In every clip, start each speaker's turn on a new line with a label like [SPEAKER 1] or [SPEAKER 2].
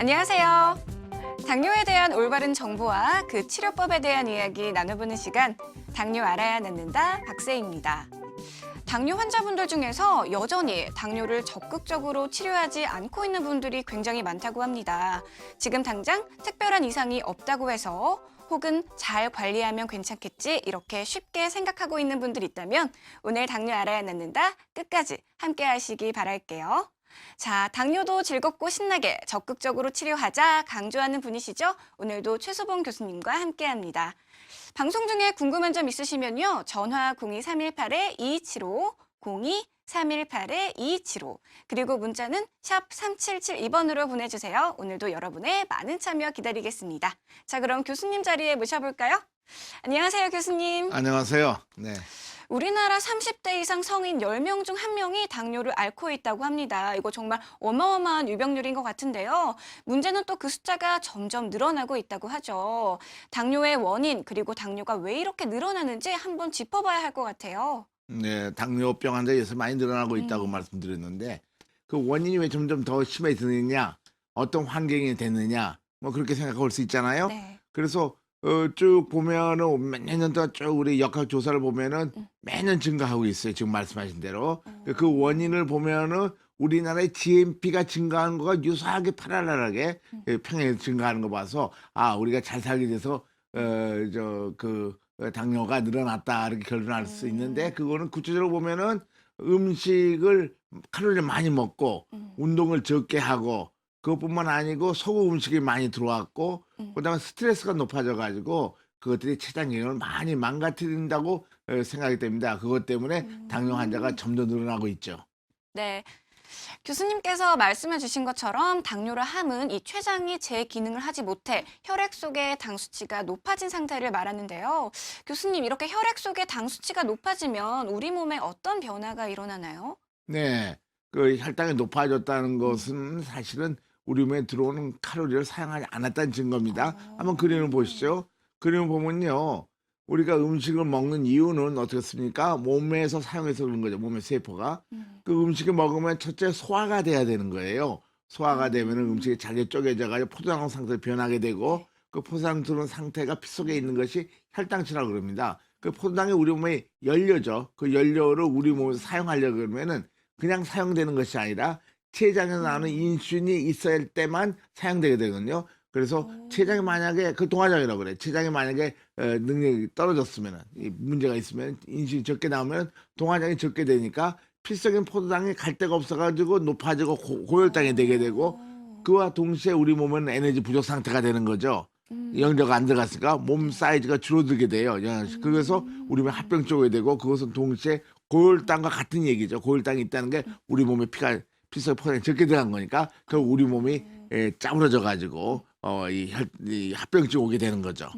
[SPEAKER 1] 안녕하세요. 당뇨에 대한 올바른 정보와 그 치료법에 대한 이야기 나눠보는 시간, 당뇨 알아야 낫는다 박세희입니다. 당뇨 환자분들 중에서 여전히 당뇨를 적극적으로 치료하지 않고 있는 분들이 굉장히 많다고 합니다. 지금 당장 특별한 이상이 없다고 해서 혹은 잘 관리하면 괜찮겠지 이렇게 쉽게 생각하고 있는 분들 있다면 오늘 당뇨 알아야 낫는다 끝까지 함께 하시기 바랄게요. 자, 당뇨도 즐겁고 신나게 적극적으로 치료하자 강조하는 분이시죠? 오늘도 최소봉 교수님과 함께합니다. 방송 중에 궁금한 점 있으시면요. 전화 02-318-2275, 02-318-2275, 그리고 문자는 샵 3772번으로 보내주세요. 오늘도 여러분의 많은 참여 기다리겠습니다. 자, 그럼 교수님 자리에 모셔볼까요? 안녕하세요, 교수님.
[SPEAKER 2] 안녕하세요. 네.
[SPEAKER 1] 우리나라 30대 이상 성인 10명 중 1명이 당뇨를 앓고 있다고 합니다. 이거 정말 어마어마한 유병률인 것 같은데요. 문제는 또 그 숫자가 점점 늘어나고 있다고 하죠. 당뇨의 원인, 그리고 당뇨가 왜 이렇게 늘어나는지 한번 짚어봐야 할 것 같아요.
[SPEAKER 2] 네, 당뇨병 환자 에서 많이 늘어나고 있다고 말씀드렸는데 그 원인이 왜 점점 더 심해지느냐, 어떤 환경이 됐느냐, 뭐 그렇게 생각할 수 있잖아요.
[SPEAKER 1] 네.
[SPEAKER 2] 그래서 쭉 보면은 몇 년 동안 쭉 우리 역학 조사를 보면은 매년 증가하고 있어요. 지금 말씀하신 대로. 그 원인을 보면은 우리나라의 GNP가 증가하는 거가 유사하게 파랄랄하게 평행해서 증가하는 거 봐서 아, 우리가 잘 살게 돼서 당뇨가 늘어났다 이렇게 결론할 수 있는데 그거는 구체적으로 보면은 음식을 칼로리를 많이 먹고 운동을 적게 하고 그것뿐만 아니고 소금 음식이 많이 들어왔고 그다음에 스트레스가 높아져 가지고 그것들이 췌장 기능을 많이 망가뜨린다고 생각이 됩니다. 그것 때문에 당뇨 환자가 점점 늘어나고 있죠.
[SPEAKER 1] 네. 교수님께서 말씀해 주신 것처럼 당뇨를 함은 이 췌장이 제 기능을 하지 못해 혈액 속의 당 수치가 높아진 상태를 말하는데요. 교수님, 이렇게 혈액 속의 당 수치가 높아지면 우리 몸에 어떤 변화가 일어나나요?
[SPEAKER 2] 네. 그 혈당이 높아졌다는 것은 사실은 우리 몸에 들어오는 칼로리를 사용하지 않았다는 증거입니다. 한번 그림을 보시죠. 그림을 보면요. 우리가 음식을 먹는 이유는 어떻습니까? 몸에서 사용해서 그런 거죠. 몸의 세포가. 그 음식을 먹으면 첫째 소화가 돼야 되는 거예요. 소화가 되면은 음식이 잘게 쪼개져 가지고 포도당 상태로 변하게 되고 그 포도당 들어온 상태가 피 속에 있는 것이 혈당치라고 그럽니다. 그 포도당이 우리 몸의 연료죠. 그 연료를 우리 몸에서 사용하려고 그러면은 그냥 사용되는 것이 아니라 췌장에서 나오는 인슐린이 있어야 할 때만 사용되게 되거든요. 그래서 췌장이 만약에 그 동화장이라고 그래. 췌장이 만약에 능력이 떨어졌으면은 이 문제가 있으면 인슐린이 적게 나오면 동화장이 적게 되니까 필적인 포도당이 갈 데가 없어 가지고 높아지고 고혈당이 되게 되고 그와 동시에 우리 몸은 에너지 부족 상태가 되는 거죠. 영양제가 안 들어갔으니까 몸 사이즈가 줄어들게 돼요. 그래서 우리 몸에 합병증이 오게 되고 그것은 동시에 고혈당과 같은 얘기죠. 고혈당이 있다는 게 우리 몸에 피 속에 포도당이 적게 들어간 거니까 결국 우리 몸이 짜부러져 가지고 이 합병증이 오게 되는 거죠.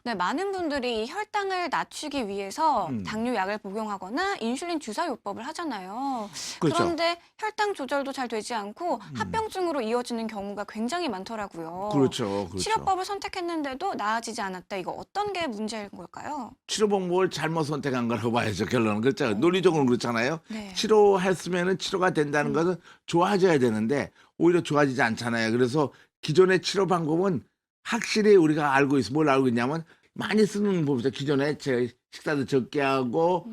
[SPEAKER 1] 네, 많은 분들이 이 혈당을 낮추기 위해서
[SPEAKER 2] 음.
[SPEAKER 1] 당뇨약을 복용하거나 인슐린 주사요법을 하잖아요.
[SPEAKER 2] 그렇죠.
[SPEAKER 1] 그런데 혈당 조절도 잘 되지 않고 합병증으로 이어지는 경우가 굉장히 많더라고요.
[SPEAKER 2] 그렇죠. 그렇죠.
[SPEAKER 1] 치료법을 선택했는데도 나아지지 않았다. 이거 어떤 게 문제인 걸까요?
[SPEAKER 2] 치료 방법을 잘못 선택한 거라고 봐야죠. 결론은 그렇죠. 논리적으로 그렇잖아요.
[SPEAKER 1] 네.
[SPEAKER 2] 치료했으면은 치료가 된다는 것은 좋아져야 되는데 오히려 좋아지지 않잖아요. 그래서 기존의 치료 방법은 확실히 우리가 알고 있어. 뭘 알고 있냐면 많이 쓰는 법이죠. 기존에 제 식사도 적게 하고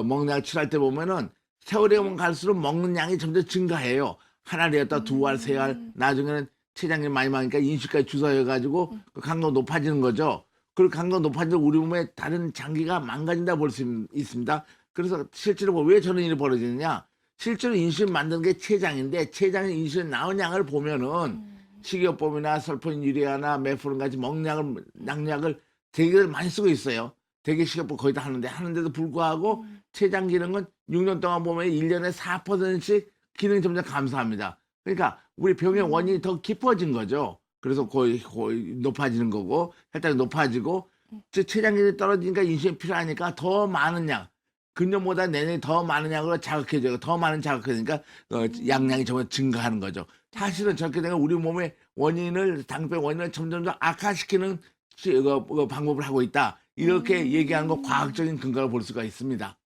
[SPEAKER 2] 먹는 약 치료할 때 보면은 세월이 오면 갈수록 먹는 양이 점점 증가해요. 한 알이었다 두 알, 세 알. 나중에는 췌장이 많이 많으니까 인슐린까지 주사해 가지고 그 강도가 높아지는 거죠. 그 강도가 높아지면 우리 몸의 다른 장기가 망가진다 볼 수 있습니다. 그래서 실제로 왜 저런 일이 벌어지느냐? 실제로 인슐린 만드는 게 췌장인데 췌장에 인슐린 나온 양을 보면은 식이요법이나 설포닌유리아나 메포른 같이 먹는 약을 되게 많이 쓰고 있어요. 되게 식이요법 거의 다 하는데도 불구하고 췌장 기능은 6년 동안 보면 1년에 4%씩 기능이 점점 감소합니다. 그러니까 우리 병의 원인이 더 깊어진 거죠. 그래서 거의 높아지는 거고 혈당이 높아지고 췌장 기능이 떨어지니까 인슐린이 필요하니까 더 많은 약 근년보다 내년에 더 많은 약으로 자극해줘요. 더 많은 자극해니까 양량이 점점 증가하는 거죠. 사실은 저렇게 되면 우리 몸의 당뇨 원인을 점점 더 악화시키는 방법을 하고 있다. 이렇게 얘기하는 거 과학적인 근거를 볼 수가 있습니다.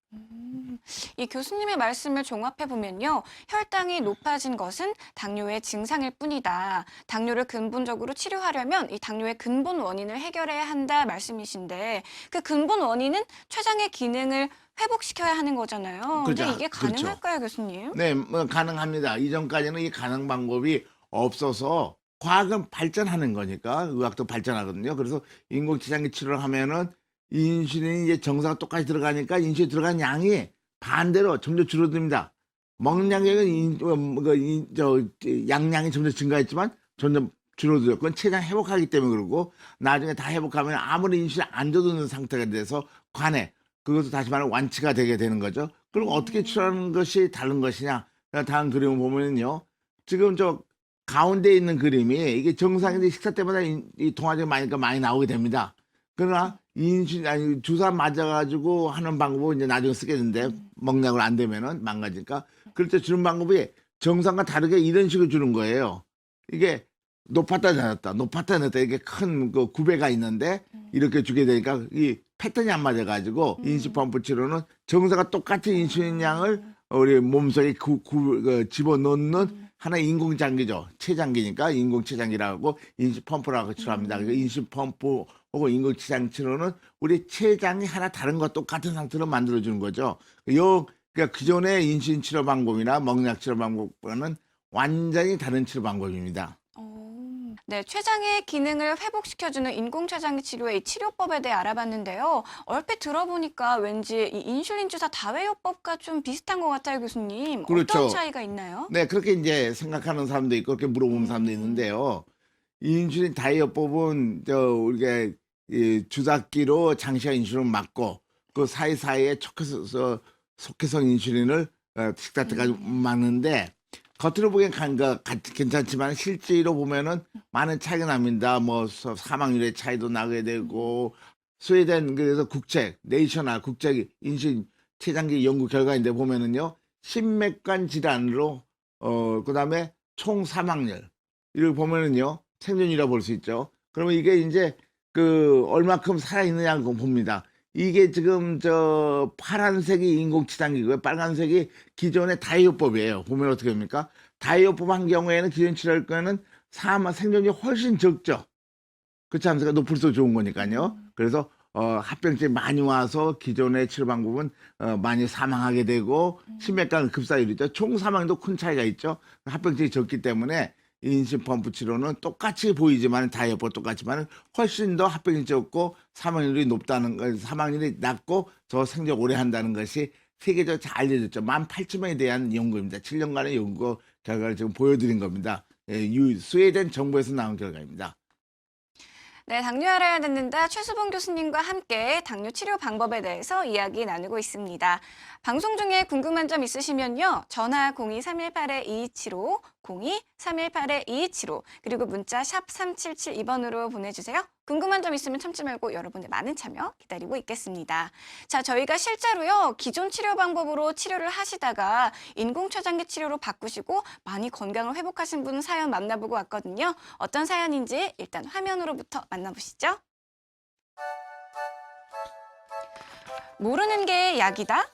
[SPEAKER 1] 이 교수님의 말씀을 종합해 보면요. 혈당이 높아진 것은 당뇨의 증상일 뿐이다. 당뇨를 근본적으로 치료하려면 이 당뇨의 근본 원인을 해결해야 한다 말씀이신데 그 근본 원인은 췌장의 기능을 회복시켜야 하는 거잖아요. 근데
[SPEAKER 2] 그죠.
[SPEAKER 1] 이게
[SPEAKER 2] 그렇죠.
[SPEAKER 1] 가능할까요, 교수님?
[SPEAKER 2] 네, 뭐 가능합니다. 이전까지는 이 가능 방법이 없어서 과학은 발전하는 거니까 의학도 발전하거든요. 그래서 인공지장기 치료를 하면은 인슐린이 이제 정상 똑같이 들어가니까 인슐린 들어간 양이 반대로 점점 줄어듭니다. 먹는 양은 양량이 점점 증가했지만 점점 줄어들어요. 그건 췌장 회복하기 때문에 그러고 나중에 다 회복하면 아무리 인슐린 안 줘도 상태가 돼서 관해 그것도 다시 말하면 완치가 되게 되는 거죠. 그럼 어떻게 치료하는 것이 다른 것이냐? 다음 그림을 보면요. 지금 저 가운데 있는 그림이 이게 정상인데 식사 때마다 이 동화제가 많이 나오게 됩니다. 그러나 주사 맞아가지고 하는 방법은 이제 나중에 쓰겠는데 먹약을 안 되면은 망가지니까 그럴 때 주는 방법이 정상과 다르게 이런 식으로 주는 거예요. 이게 높았다 낮았다, 높았다 낮았다 이게 큰 그 구배가 있는데 이렇게 주게 되니까 이 패턴이 안 맞아가지고 인슐린 펌프 치료는 정상과 똑같은 인슐린 양을 우리 몸속에 집어넣는 하나의 인공장기죠. 췌장기니까 인공췌장기라고 인슐린 펌프라고 치료합니다. 그래서 인슐린 펌프 혹은 인공췌장 치료는 우리 췌장이 하나 다른 것 똑같은 상태로 만들어주는 거죠. 그러니까 기존의 인슐린 치료 방법이나 먹약 치료 방법과는 완전히 다른 치료 방법입니다.
[SPEAKER 1] 네, 췌장의 기능을 회복시켜주는 인공췌장기 치료의 이 치료법에 대해 알아봤는데요. 얼핏 들어보니까 왠지 이 인슐린 주사 다회요법과 좀 비슷한 것 같아요, 교수님.
[SPEAKER 2] 그렇죠.
[SPEAKER 1] 어떤 차이가 있나요?
[SPEAKER 2] 네, 그렇게 이제 생각하는 사람도 있고 그렇게 물어보는 사람도 있는데요. 인슐린 다이어법은 우리가 이 주사기로 장시간 인슐린을 맞고 그 사이사이에 속해성 인슐린을 식사 때까지 맞는데 겉으로 보기엔 괜찮지만 실제로 보면은 많은 차이가 납니다. 뭐 사망률의 차이도 나게 되고 스웨덴 그래서 네이셔널 국제 인슐린 췌장기 연구 결과인데 보면은요 심맥관 질환으로 그다음에 총 사망률 이걸 보면은요 생존이라 볼 수 있죠. 그러면 이게 이제 그 얼마큼 살아있느냐 봅니다. 이게 지금 저 파란색이 인공치장기고요. 빨간색이 기존의 다이어법이에요. 보면 어떻게 됩니까? 다이어법 한 경우에는 기존 치료할 거는 생존율이 훨씬 적죠. 그렇지 않습니까? 높을수록 좋은 거니까요. 그래서 합병증이 많이 와서 기존의 치료 방법은 많이 사망하게 되고 심맥관 급사율이죠. 총 사망도 큰 차이가 있죠. 합병증이 적기 때문에 인슐린 펌프 치료는 똑같이 보이지만 다이어법 똑같지만 훨씬 더 합병이 적고 사망률이 낮고 더 생존 오래 한다는 것이 세계적으로 잘 알려졌죠. 18,000명에 대한 연구입니다. 7년간의 연구 결과를 지금 보여드린 겁니다. 스웨덴 정부에서 나온 결과입니다.
[SPEAKER 1] 네, 당뇨 알아야 듣는다 최수봉 교수님과 함께 당뇨 치료 방법에 대해서 이야기 나누고 있습니다. 방송 중에 궁금한 점 있으시면요. 전화 02-318-2275, 02-318-2275 그리고 문자 샵 3772번으로 보내주세요. 궁금한 점 있으면 참지 말고 여러분의 많은 참여 기다리고 있겠습니다. 자, 저희가 실제로요. 기존 치료 방법으로 치료를 하시다가 인공췌장기 치료로 바꾸시고 많이 건강을 회복하신 분 사연 만나보고 왔거든요. 어떤 사연인지 일단 화면으로부터 만나보시죠. 모르는 게 약이다?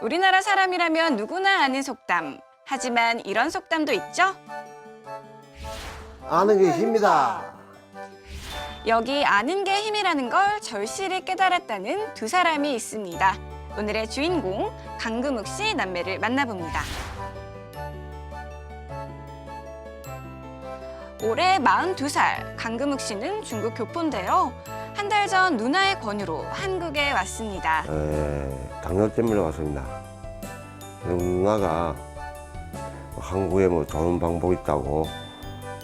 [SPEAKER 1] 우리나라 사람이라면 누구나 아는 속담. 하지만 이런 속담도 있죠?
[SPEAKER 3] 아는 게 힘이다.
[SPEAKER 1] 여기 아는 게 힘이라는 걸 절실히 깨달았다는 두 사람이 있습니다. 오늘의 주인공 강금욱 씨 남매를 만나봅니다. 올해 42살 강금욱 씨는 중국 교포인데요. 한 달 전 누나의 권유로 한국에 왔습니다.
[SPEAKER 3] 당뇨 때문에 왔습니다. 누나가 한국에 뭐 좋은 방법 있다고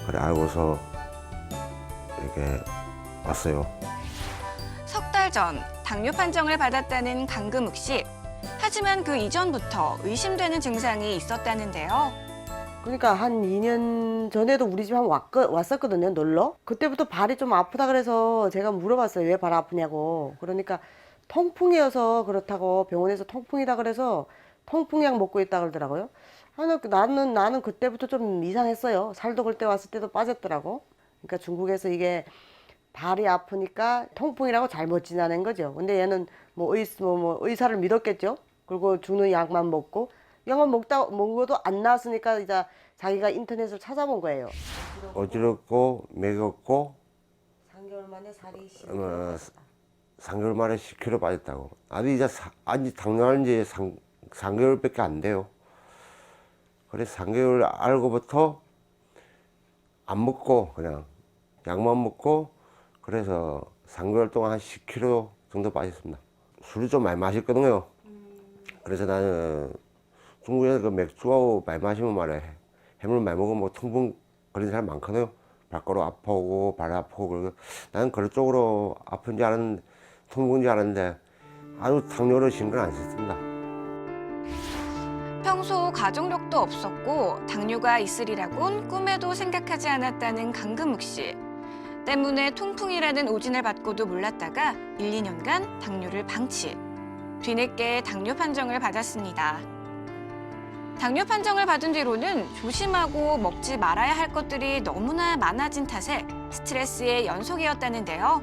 [SPEAKER 3] 그래 알고서 이렇게 왔어요.
[SPEAKER 1] 석 달 전 당뇨 판정을 받았다는 강금욱 씨. 하지만 그 이전부터 의심되는 증상이 있었다는데요.
[SPEAKER 4] 그러니까 한 2년 전에도 우리 집 한번 왔었거든요, 놀러. 그때부터 발이 좀 아프다 그래서 제가 물어봤어요. 왜 발 아프냐고. 그러니까 통풍이어서 그렇다고 병원에서 통풍이다 그래서 통풍약 먹고 있다 그러더라고요. 나는 그때부터 좀 이상했어요. 살도 그때 왔을 때도 빠졌더라고. 그러니까 중국에서 이게 발이 아프니까 통풍이라고 잘못 지나낸 거죠. 근데 얘는 뭐 의사를 믿었겠죠. 그리고 주는 약만 먹고 약만 먹어도 안 나았으니까 이제 자기가 인터넷을 찾아본 거예요.
[SPEAKER 3] 어지럽고 매겼고
[SPEAKER 4] 3개월 만에 살이 10kg
[SPEAKER 3] 어,
[SPEAKER 4] 빠졌다.
[SPEAKER 3] 3개월 만에 10kg 빠졌다고. 아니 이제 아니 당뇨한 지 3개월밖에 안 돼요. 그래서 3개월 알고부터 안 먹고 그냥 약만 먹고 그래서 3개월 동안 한 10kg 정도 빠졌습니다. 술을 좀 많이 마셨거든요. 그래서 나는 중국에서 그 맥주하고 많이 마시면 말해 해물 많이 먹으면 뭐 통풍 걸리는 사람 많거든요. 발가락 아프고 발 아프고 그러고 나는 그런 쪽으로 아픈 줄 알았는데 통풍인 줄 알았는데 아주 당뇨를 신경 안 썼습니다.
[SPEAKER 1] 평소 가족력도 없었고 당뇨가 있으리라곤 꿈에도 생각하지 않았다는 강금욱 씨. 때문에 통풍이라는 오진을 받고도 몰랐다가 1, 2년간 당뇨를 방치. 뒤늦게 당뇨 판정을 받았습니다. 당뇨 판정을 받은 뒤로는 조심하고 먹지 말아야 할 것들이 너무나 많아진 탓에 스트레스의 연속이었다는데요.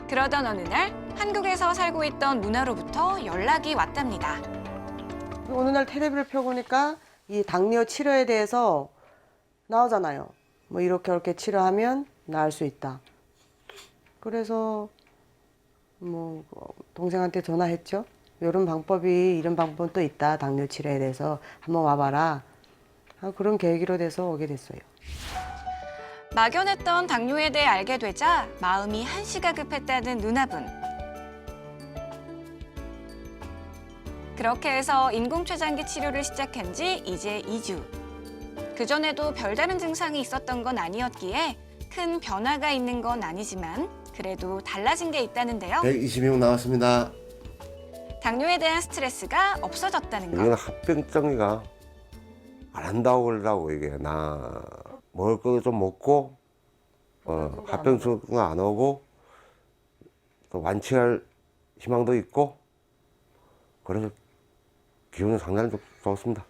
[SPEAKER 1] 그러던 어느 날 한국에서 살고 있던 누나로부터 연락이 왔답니다.
[SPEAKER 4] 어느 날 텔레비를 펴보니까 이 당뇨 치료에 대해서 나오잖아요. 뭐 이렇게 치료하면 나을 수 있다. 그래서 뭐 동생한테 전화했죠. 이런 방법은 또 있다. 당뇨 치료에 대해서 한번 와봐라. 그런 계기로 돼서 오게 됐어요.
[SPEAKER 1] 막연했던 당뇨에 대해 알게 되자 마음이 한시가 급했다는 누나분. 그렇게 해서 인공췌장기 치료를 시작한 지 이제 2주. 그전에도 별다른 증상이 있었던 건 아니었기에 큰 변화가 있는 건 아니지만 그래도 달라진 게 있다는데요.
[SPEAKER 3] 120명 나왔습니다.
[SPEAKER 1] 당뇨에 대한 스트레스가 없어졌다는
[SPEAKER 3] 이건
[SPEAKER 1] 것.
[SPEAKER 3] 합병증이가 안 한다고 그러더라고 이게. 나 먹을 것도 좀 먹고 합병증도 안 오고 또 완치할 희망도 있고 그래서 기분이 상당히 좋습니다.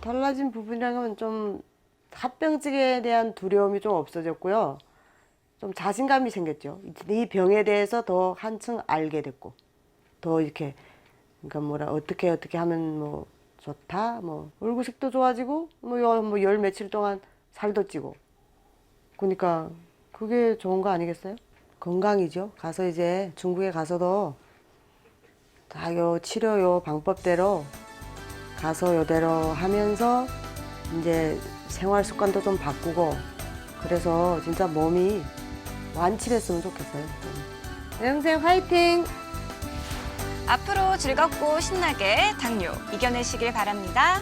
[SPEAKER 4] 달라진 부분이라면 좀 합병증에 대한 두려움이 좀 없어졌고요. 좀 자신감이 생겼죠. 이 병에 대해서 더 한층 알게 됐고, 더 이렇게 그러니까 어떻게 하면 뭐 좋다, 뭐 얼굴색도 좋아지고, 뭐 열 며칠 동안 살도 찌고, 그러니까 그게 좋은 거 아니겠어요? 건강이죠. 가서 이제 중국에 가서도 다 요 치료 요 방법대로 가서 요대로 하면서 이제 생활 습관도 좀 바꾸고 그래서 진짜 몸이 완치됐으면 좋겠어요. 영생 화이팅!
[SPEAKER 1] 앞으로 즐겁고 신나게 당뇨 이겨내시길 바랍니다.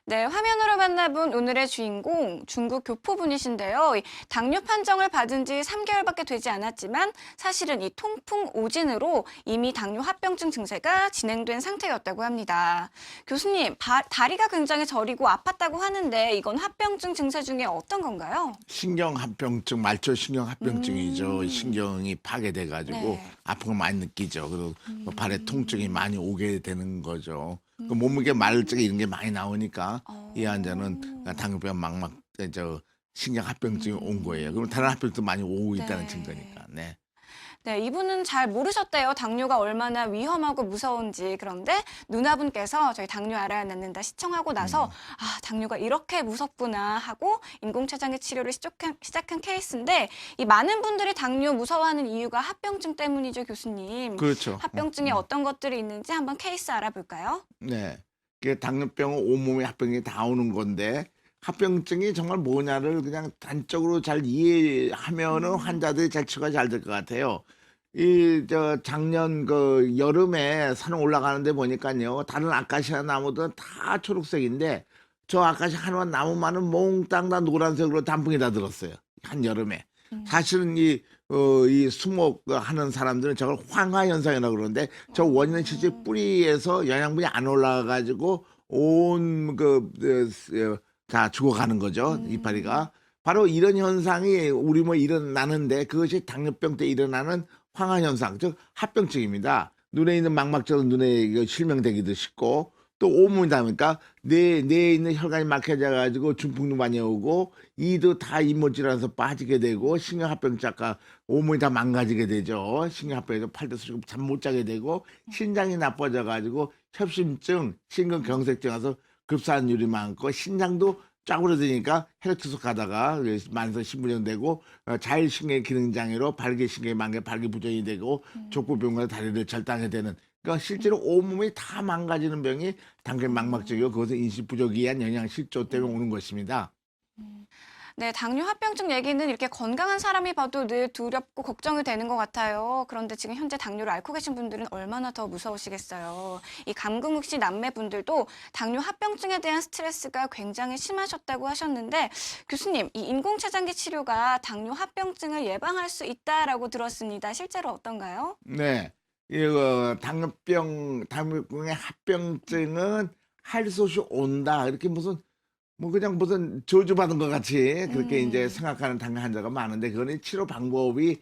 [SPEAKER 1] 네, 화면으로 만나본 오늘의 주인공 중국 교포분이신데요. 이 당뇨 판정을 받은 지 3개월밖에 되지 않았지만 사실은 이 통풍 오진으로 이미 당뇨 합병증 증세가 진행된 상태였다고 합니다. 교수님, 다리가 굉장히 저리고 아팠다고 하는데 이건 합병증 증세 중에 어떤 건가요?
[SPEAKER 2] 신경합병증, 말초신경합병증이죠. 신경이 파괴돼가지고
[SPEAKER 1] 네.
[SPEAKER 2] 아픈 걸 많이 느끼죠. 그리고 발에 통증이 많이 오게 되는 거죠. 그 몸무게 말증 이런 게 많이 나오니까 이 환자는 당뇨병 신경합병증이 온 거예요. 그럼 다른 합병증도 많이 오고 있다는
[SPEAKER 1] 네.
[SPEAKER 2] 증거니까. 네.
[SPEAKER 1] 네, 이분은 잘 모르셨대요. 당뇨가 얼마나 위험하고 무서운지. 그런데 누나분께서 저희 당뇨 알아야 낫는다 시청하고 나서 아, 당뇨가 이렇게 무섭구나 하고 인공췌장기 치료를 시작한 케이스인데 이 많은 분들이 당뇨 무서워하는 이유가 합병증 때문이죠, 교수님.
[SPEAKER 2] 그렇죠.
[SPEAKER 1] 합병증에 어떤 것들이 있는지 한번 케이스 알아볼까요?
[SPEAKER 2] 네. 그 당뇨병은 온몸에 합병이 다 오는 건데 합병증이 정말 뭐냐를 그냥 단적으로 잘 이해하면은 환자들이 잘 치료가 잘 될 것 같아요. 작년 그 여름에 산 올라가는데 보니까요. 다른 아카시아 나무들은 다 초록색인데 저 아카시아 하나만 나무만은 몽땅 다 노란색으로 단풍이 다 들었어요. 한여름에. 사실은 이 수목 하는 사람들은 저걸 황화 현상이라고 그러는데 저 원인은 실제 뿌리에서 영양분이 안 올라가가지고 다 죽어가는 거죠. 이파리가. 바로 이런 현상이 우리 뭐 일어나는데 그것이 당뇨병 때 일어나는 황화 현상, 즉 합병증입니다. 눈에 있는 망막절은 눈에 실명되기도 쉽고 또 오문이다 보니까 뇌에 있는 혈관이 막혀져가지고 중풍도 많이 오고 이도 다 잇몸질환에서 빠지게 되고 신경합병증과 오문이 다 망가지게 되죠. 신경합병에서 팔도 쓰고 잠 못 자게 되고 신장이 나빠져가지고 협심증, 심근경색증 와서 급사한율이 많고 신장도 짜부러지니까 혈액투석 가다가 만성 신부전 되고 자율신경 기능장애로 발기신경이 만개 발기부전이 되고 족부병과 다리를 절단하게 되는 그러니까 실제로 온몸이 다 망가지는 병이 당뇨 망막증이고 그것은 인식 부족에 의한 영양실조 때문에 오는 것입니다.
[SPEAKER 1] 네, 당뇨 합병증 얘기는 이렇게 건강한 사람이 봐도 늘 두렵고 걱정이 되는 것 같아요. 그런데 지금 현재 당뇨를 앓고 계신 분들은 얼마나 더 무서우시겠어요. 이 감금육시 남매분들도 당뇨 합병증에 대한 스트레스가 굉장히 심하셨다고 하셨는데 교수님, 이 인공췌장기 치료가 당뇨 합병증을 예방할 수 있다라고 들었습니다. 실제로 어떤가요?
[SPEAKER 2] 네. 이거 당뇨병의 합병증은 할 수 없이 온다. 이렇게 그냥 무슨 저주받은 것 같이 그렇게 이제 생각하는 당뇨 환자가 많은데 그거는 치료 방법이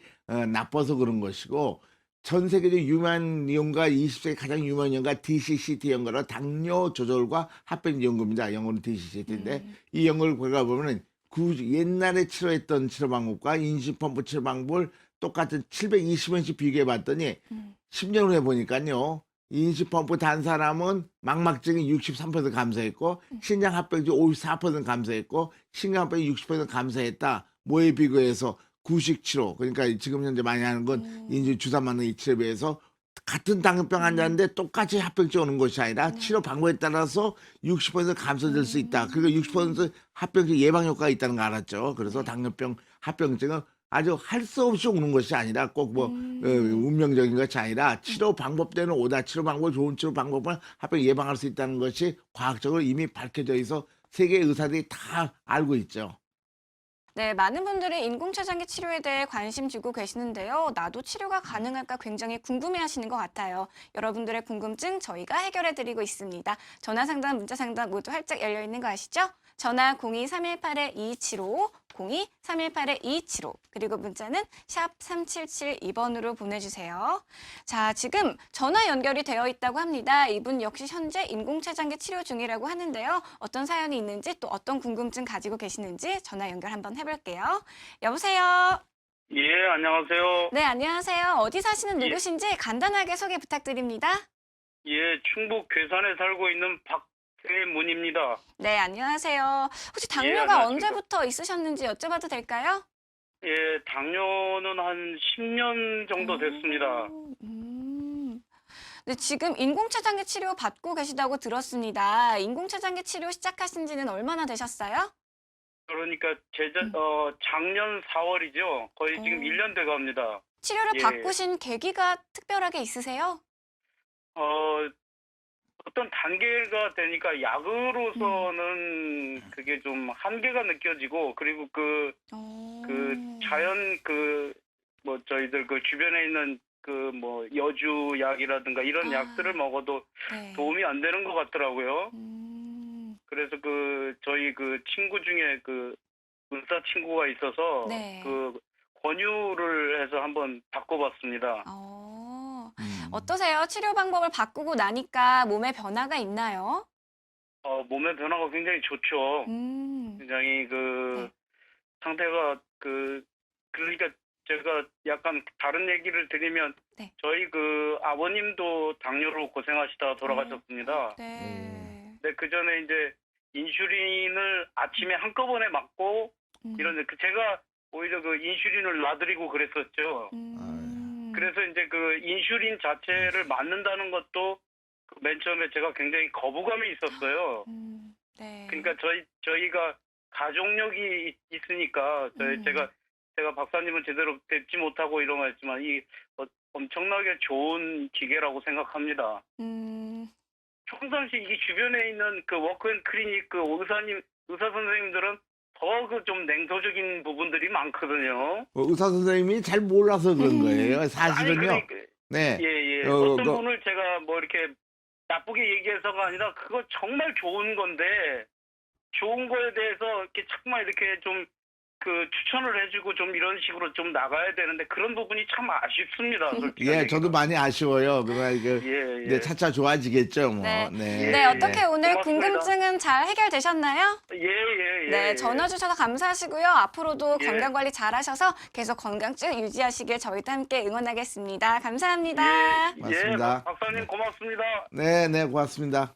[SPEAKER 2] 나빠서 그런 것이고 전 세계적 유명 연구가 20세기 가장 유명한 연구가 DCCT 연구로 당뇨 조절과 합병 연구입니다. 영어로 DCCT인데 이 연구를 보다 보면은 옛날에 치료했던 치료 방법과 인신펌프 치료 방법을 똑같은 720원씩 비교해 봤더니 10년 후에 보니까요. 인신펌프 단 사람은 망막증이 63% 감소했고 신장합병증 54% 감소했고 신경합병이 60% 감소했다. 뭐에 비교해서 구식치료 그러니까 지금 현재 많이 하는 건 인지 주사 맞는 이 치료에 비해서 같은 당뇨병 환자인데 똑같이 합병증 오는 것이 아니라 치료 방법에 따라서 60% 감소될 수 있다. 그리고 60% 합병증 예방 효과가 있다는 거 알았죠. 그래서 당뇨병 합병증은 아주 할 수 없이 오는 것이 아니라 꼭 운명적인 것이 아니라 치료 방법대로 오다 치료 방법 좋은 치료 방법을 합병 예방할 수 있다는 것이 과학적으로 이미 밝혀져 있어 세계 의사들이 다 알고 있죠.
[SPEAKER 1] 네, 많은 분들이 인공췌장기 치료에 대해 관심 주고 계시는데요. 나도 치료가 가능할까 굉장히 궁금해하시는 것 같아요. 여러분들의 궁금증 저희가 해결해드리고 있습니다. 전화 상담, 문자 상담 모두 활짝 열려 있는 거 아시죠? 전화 02-318-2275, 02-318-2275, 그리고 문자는 샵 3772번으로 보내주세요. 자, 지금 전화 연결이 되어 있다고 합니다. 이분 역시 현재 인공췌장기 치료 중이라고 하는데요. 어떤 사연이 있는지 또 어떤 궁금증 가지고 계시는지 전화 연결 한번 해볼게요. 여보세요?
[SPEAKER 5] 예, 안녕하세요.
[SPEAKER 1] 네, 안녕하세요. 어디 사시는
[SPEAKER 5] 예.
[SPEAKER 1] 누구신지 간단하게 소개 부탁드립니다.
[SPEAKER 5] 예, 충북 괴산에 살고 있는 박세문입니다.
[SPEAKER 1] 네, 안녕하세요. 혹시 당뇨가
[SPEAKER 5] 안녕하십니까.
[SPEAKER 1] 언제부터 있으셨는지 여쭤봐도 될까요?
[SPEAKER 5] 예, 당뇨는 한 10년 정도 됐습니다.
[SPEAKER 1] 네, 지금 인공췌장기 치료 받고 계시다고 들었습니다. 인공췌장기 치료 시작하신 지는 얼마나 되셨어요?
[SPEAKER 5] 그러니까 작년 4월이죠. 거의 지금
[SPEAKER 1] 어.
[SPEAKER 5] 1년 돼 갑니다.
[SPEAKER 1] 치료를
[SPEAKER 5] 예.
[SPEAKER 1] 바꾸신 계기가 특별하게 있으세요?
[SPEAKER 5] 어떤 단계가 되니까 약으로서는 그게 좀 한계가 느껴지고 그리고 그 자연 저희들 그 주변에 있는 여주 약이라든가 이런 약들을 먹어도
[SPEAKER 1] 네.
[SPEAKER 5] 도움이 안 되는 것 같더라고요.
[SPEAKER 1] 음,
[SPEAKER 5] 그래서 저희 친구 중에 의사 친구가 있어서
[SPEAKER 1] 네.
[SPEAKER 5] 권유를 해서 한번 바꿔봤습니다.
[SPEAKER 1] 어떠세요? 치료 방법을 바꾸고 나니까 몸에 변화가 있나요?
[SPEAKER 5] 몸의 변화가 굉장히 좋죠. 굉장히
[SPEAKER 1] 네.
[SPEAKER 5] 상태가 그러니까 제가 약간 다른 얘기를 드리면
[SPEAKER 1] 네.
[SPEAKER 5] 저희 아버님도 당뇨로 고생하시다가 돌아가셨습니다.
[SPEAKER 1] 네.
[SPEAKER 5] 근데 그 전에 이제 인슐린을 아침에 한꺼번에 맞고 이런데 제가 오히려 인슐린을 놔드리고 그랬었죠. 그래서 이제 인슐린 자체를 맞는다는 것도 맨 처음에 제가 굉장히 거부감이 있었어요.
[SPEAKER 1] 네.
[SPEAKER 5] 그러니까 저희가 가족력이 있으니까 제가 박사님은 제대로 뵙지 못하고 이런 거 했지만 엄청나게 좋은 기계라고 생각합니다. 평상시 이 주변에 있는 워크앤클리닉 의사 선생님들은 더 좀 냉소적인 부분들이 많거든요.
[SPEAKER 2] 의사 선생님이 잘 몰라서 그런 거예요. 사실은요.
[SPEAKER 5] 아니,
[SPEAKER 2] 네.
[SPEAKER 5] 예. 어떤 분을 제가 이렇게 나쁘게 얘기해서가 아니라 그거 정말 좋은 건데 좋은 거에 대해서 이렇게 자꾸만 이렇게 좀 추천을 해주고 좀 이런 식으로 좀 나가야 되는데 그런 부분이 참 아쉽습니다. 솔직히
[SPEAKER 2] 예, 저도 많이 아쉬워요. 그러나
[SPEAKER 5] 예.
[SPEAKER 2] 이제 차차 좋아지겠죠, 뭐.
[SPEAKER 1] 네.
[SPEAKER 2] 네.
[SPEAKER 1] 네, 어떻게 오늘
[SPEAKER 5] 고맙습니다.
[SPEAKER 1] 궁금증은 잘 해결되셨나요?
[SPEAKER 5] 예.
[SPEAKER 1] 네, 전화 주셔서 감사하시고요. 앞으로도
[SPEAKER 5] 예.
[SPEAKER 1] 건강 관리 잘 하셔서 계속 건강 쭉 유지하시길 저희도 함께 응원하겠습니다. 감사합니다.
[SPEAKER 2] 고맙습니다.
[SPEAKER 5] 박사님 고맙습니다.
[SPEAKER 2] 네, 고맙습니다.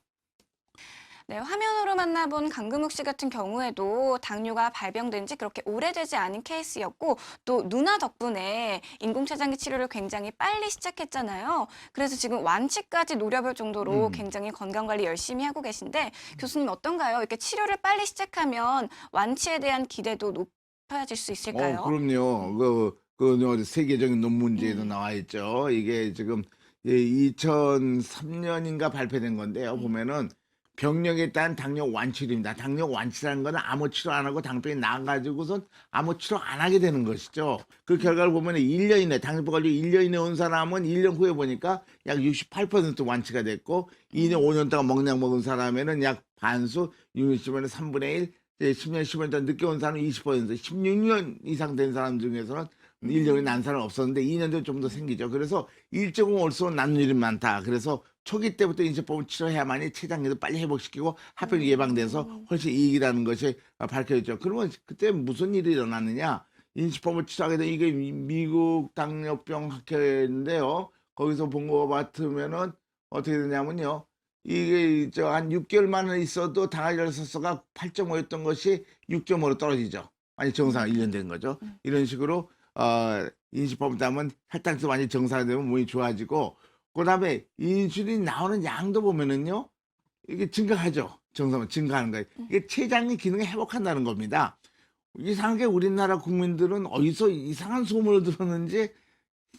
[SPEAKER 1] 네, 화면으로 만나본 강금욱 씨 같은 경우에도 당뇨가 발병된 지 그렇게 오래되지 않은 케이스였고 또 누나 덕분에 인공췌장기 치료를 굉장히 빨리 시작했잖아요. 그래서 지금 완치까지 노려볼 정도로 굉장히 건강관리 열심히 하고 계신데 교수님 어떤가요? 이렇게 치료를 빨리 시작하면 완치에 대한 기대도 높아질 수 있을까요?
[SPEAKER 2] 그럼요. 세계적인 논문지에도 나와 있죠. 이게 지금 2003년인가 발표된 건데요. 보면은 병력에 따른 당뇨 완치입니다. 당뇨 완치라는 거는 아무 치료 안 하고 당병이 나가지고선 아무 치료 안 하게 되는 것이죠. 그 결과를 보면 1년 이내, 당뇨 걸리고 1년 이내 온 사람은 1년 후에 보니까 약 68% 완치가 됐고 2년, 5년 동안 먹약 먹은 사람에는 약 반수, 60년에 3분의 1, 10년, 15년 동안 늦게 온 사람은 20%, 16년 이상 된 사람 중에서는 1년이 난 사람은 없었는데 2년 뒤에 좀 더 생기죠. 그래서 일정은 올수록 난 일이 많다. 그래서 초기 때부터 인지법을 치료해야만이 췌장기도 빨리 회복시키고 합병이 예방돼서 훨씬 이익이라는 것이 밝혀졌죠. 그러면 그때 무슨 일이 일어났느냐? 인지법을 치료하게 된 이게 미국 당뇨병 학회인데요. 거기서 본 거 같으면은 어떻게 되냐면요. 이게 한 6개월만 있어도 당화혈색소가 8.5였던 것이 6.5로 떨어지죠. 아니 정상 1년 된 거죠. 이런 식으로 인지법을 따면 혈당도 많이 정상화되면 몸이 좋아지고 그다음에 인슐린 나오는 양도 보면은요 이게 증가하죠. 정상 증가하는 거예요. 이게 췌장의 기능을 회복한다는 겁니다. 이상하게 우리나라 국민들은 어디서 이상한 소문을 들었는지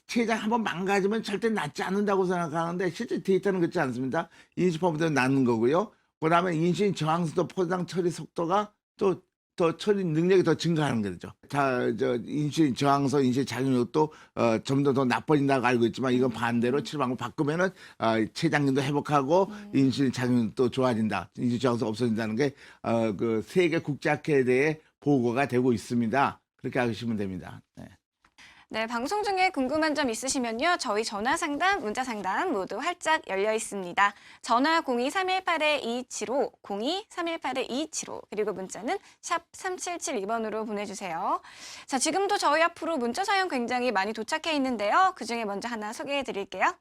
[SPEAKER 2] 췌장 한번 망가지면 절대 낫지 않는다고 생각하는데 실제 데이터는 그렇지 않습니다. 인슐린보다 낫는 거고요. 그다음에 인슐린 저항성도 포장 처리 속도가 또 더 처리 능력이 더 증가하는 거죠. 인슐린 저항성, 인슐린 작용력도 좀 더 나빠진다고 알고 있지만 이건 반대로 치료 방법 바꾸면은 췌장균도 회복하고 인슐린 작용력도 좋아진다. 인슐린 저항성 없어진다는 게 그 세계 국제학회에 대해 보고가 되고 있습니다. 그렇게 하시면 됩니다. 네.
[SPEAKER 1] 네, 방송 중에 궁금한 점 있으시면요. 저희 전화 상담, 문자 상담 모두 활짝 열려 있습니다. 전화 02-318-2275, 02-318-2275, 그리고 문자는 샵 3772번으로 보내주세요. 자, 지금도 저희 앞으로 문자 사연 굉장히 많이 도착해 있는데요. 그중에 먼저 하나 소개해 드릴게요.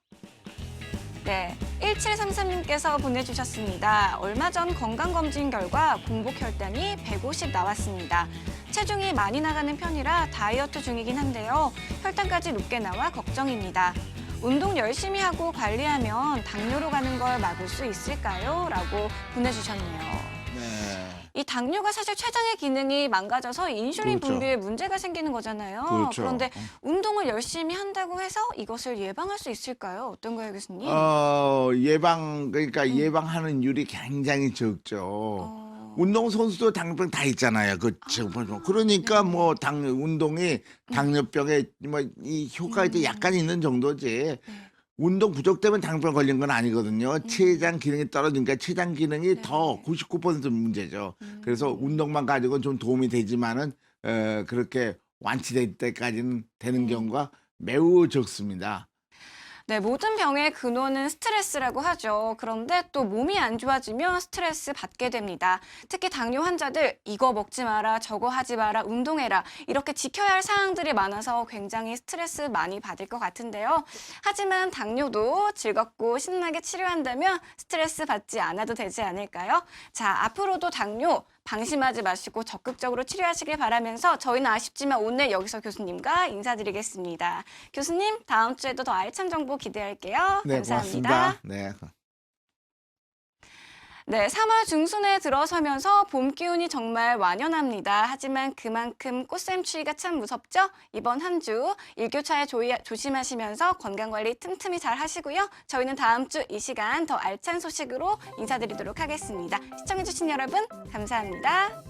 [SPEAKER 1] 네, 1733님께서 보내주셨습니다. 얼마 전 건강검진 결과 공복 혈당이 150 나왔습니다. 체중이 많이 나가는 편이라 다이어트 중이긴 한데요. 혈당까지 높게 나와 걱정입니다. 운동 열심히 하고 관리하면 당뇨로 가는 걸 막을 수 있을까요? 라고 보내주셨네요.
[SPEAKER 2] 네.
[SPEAKER 1] 이 당뇨가 사실 췌장의 기능이 망가져서 인슐린
[SPEAKER 2] 그렇죠.
[SPEAKER 1] 분비에 문제가 생기는 거잖아요.
[SPEAKER 2] 그렇죠.
[SPEAKER 1] 그런데 운동을 열심히 한다고 해서 이것을 예방할 수 있을까요? 어떤가요, 교수님?
[SPEAKER 2] 그러니까 예방하는 율이 굉장히 적죠. 운동 선수도 당뇨병 다 있잖아요. 그러니까 뭐 운동이 당뇨병에 뭐 이 효과가 이제 약간 있는 정도지. 운동 부족 때문에 당뇨병 걸린 건 아니거든요. 췌장 기능이 떨어지니까 췌장 기능이 더 99% 문제죠. 그래서 운동만 가지고는 좀 도움이 되지만은 그렇게 완치될 때까지는 되는 경우가 매우 적습니다.
[SPEAKER 1] 네, 모든 병의 근원은 스트레스라고 하죠. 그런데 또 몸이 안 좋아지면 스트레스 받게 됩니다. 특히 당뇨 환자들 이거 먹지 마라, 저거 하지 마라, 운동해라 이렇게 지켜야 할 사항들이 많아서 굉장히 스트레스 많이 받을 것 같은데요. 하지만 당뇨도 즐겁고 신나게 치료한다면 스트레스 받지 않아도 되지 않을까요? 자, 앞으로도 당뇨 방심하지 마시고 적극적으로 치료하시길 바라면서 저희는 아쉽지만 오늘 여기서 교수님과 인사드리겠습니다. 교수님, 다음 주에도 더 알찬 정보 기대할게요.
[SPEAKER 2] 네,
[SPEAKER 1] 감사합니다.
[SPEAKER 2] 고맙습니다. 네.
[SPEAKER 1] 네, 3월 중순에 들어서면서 봄 기운이 정말 완연합니다. 하지만 그만큼 꽃샘추위가 참 무섭죠? 이번 한 주 일교차에 조심하시면서 건강관리 틈틈이 잘 하시고요. 저희는 다음 주 이 시간 더 알찬 소식으로 인사드리도록 하겠습니다. 시청해주신 여러분 감사합니다.